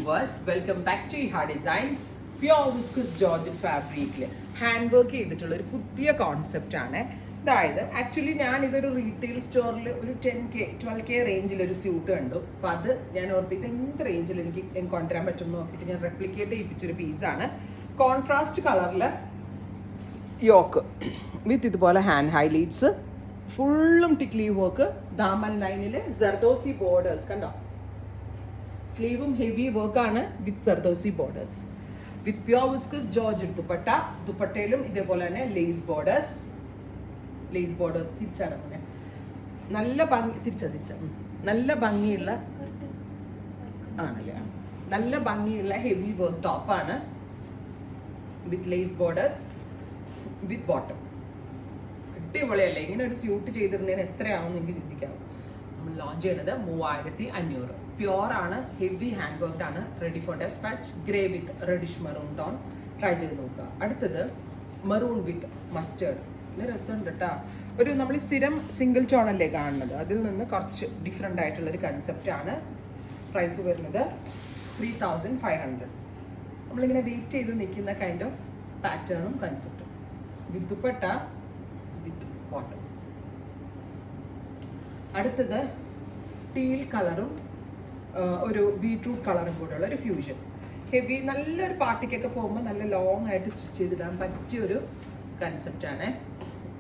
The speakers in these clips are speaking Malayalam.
viewers, welcome back to Iha Designs. Pure viscose Georgette fabric hand work ചെയ്തിട്ടുള്ള ഒരു പുതിയ കോൺസെപ്റ്റ് ആണ്. അതായത് ആക്ച്വലി ഞാൻ ഇതൊരു റീറ്റെയിൽ സ്റ്റോറിൽ ഒരു 10K 12K റേഞ്ചിൽ ഒരു സ്യൂട്ട് കണ്ടു. അപ്പോൾ അത് ഞാൻ ഓർത്ത് ഇത് എന്ത് റേഞ്ചിൽ എനിക്ക് കൊണ്ടുവരാൻ പറ്റുമെന്ന് നോക്കിയിട്ട് ഞാൻ റെപ്ലിക്കേറ്റ് ചെയ്യിപ്പിച്ചൊരു പീസാണ്. കോൺട്രാസ്റ്റ് കളറിൽ യോക്ക് വിത്ത് ഇതുപോലെ ഹാൻഡ് ഹൈലൈറ്റ്സ്, ഫുള്ളും ടിക്ലി വർക്ക്, ദാമൻ ലൈനിൽ ജർദോസി ബോർഡേഴ്സ് കണ്ടോ. സ്ലീവും ഹെവി വർക്കാണ് വിത്ത് സർദോസി ബോർഡേഴ്സ്, വിത്ത് പ്യോർ വിസ്കസ് ജോർജറ്റ് ദുപ്പട്ട. ദുപ്പട്ടയിലും ഇതേപോലെ തന്നെ ലേസ് ബോർഡേഴ്സ് തിരിച്ചാണ് അങ്ങനെ നല്ല ഭംഗി തിരിച്ച നല്ല ഭംഗിയുള്ള ആണല്ലേ, നല്ല ഭംഗിയുള്ള ഹെവി വർക്ക് ടോപ്പാണ് വിത്ത് ലേസ് ബോർഡേഴ്സ് വിത്ത് ബോട്ടം. അടിപൊളിയല്ലേ? ഇങ്ങനെ ഒരു സ്യൂട്ട് ചെയ്തിട്ടുണ്ടെങ്കിൽ എത്രയാവും നിങ്ങൾക്ക് ചിന്തിക്കാം. നമ്മൾ ലോഞ്ച് ചെയ്യുന്നത് 3500. പ്യോർ ആണ്, ഹെവി ഹാൻഡ് വർക്ക്ഡ് ആണ്, ready for dispatch. Grey with reddish maroon tone try ചെയ്ത് നോക്കുക. അടുത്തത് മെറൂൺ വിത്ത് മസ്റ്റേർഡ്. നല്ല രസമുണ്ട് കേട്ടോ. ഒരു നമ്മൾ സ്ഥിരം സിംഗിൾ ടോണല്ലേ കാണുന്നത്, അതിൽ നിന്ന് കുറച്ച് ഡിഫറെൻ്റ് ആയിട്ടുള്ളൊരു കൺസെപ്റ്റാണ്. പ്രൈസ് വരുന്നത് 3500. നമ്മളിങ്ങനെ വെയിറ്റ് ചെയ്ത് നിൽക്കുന്ന കൈൻഡ് ഓഫ് പാറ്റേണും കൺസെപ്റ്റും വിത്ത് ദുപ്പട്ട വിത്ത് ബോട്ടം. അടുത്തത് ടീൽ കളറും ഒരു ബീട്രൂട്ട് കളറും കൂടെയുള്ള ഒരു ഫ്യൂഷൻ. ഹെവി നല്ലൊരു പാർട്ടിക്കൊക്കെ പോകുമ്പോൾ നല്ല ലോങ് ആയിട്ട് സ്റ്റിച്ച് ചെയ്തിടാൻ പറ്റിയ ഒരു കൺസെപ്റ്റാണ്.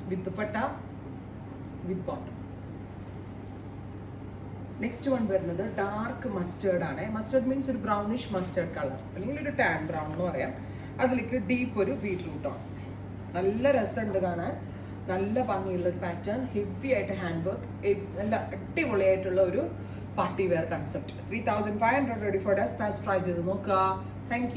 With dupatta with bottom. Next one വരുന്നത് ഡാർക്ക് മസ്റ്റേർഡ് ആണ്. മസ്റ്റേർഡ് മീൻസ് ഒരു ബ്രൗണിഷ് മസ്റ്റേർഡ് കളർ, അല്ലെങ്കിൽ ഒരു ടാൻ ബ്രൗൺ എന്ന് പറയാം. അതിലേക്ക് ഡീപ്പ് ഒരു ബീട്രൂട്ടാണ്. നല്ല രസമുണ്ട് കാണാൻ, നല്ല ഭംഗിയുള്ള ഒരു പാറ്റേൺ, ഹെവി ആയിട്ട് ഹാൻഡ് വർക്ക്, നല്ല അടിപൊളിയായിട്ടുള്ള ഒരു party wear concept. 3500 ready for dispatch. Try ചെയ്ത് നോക്കുക. Thank U.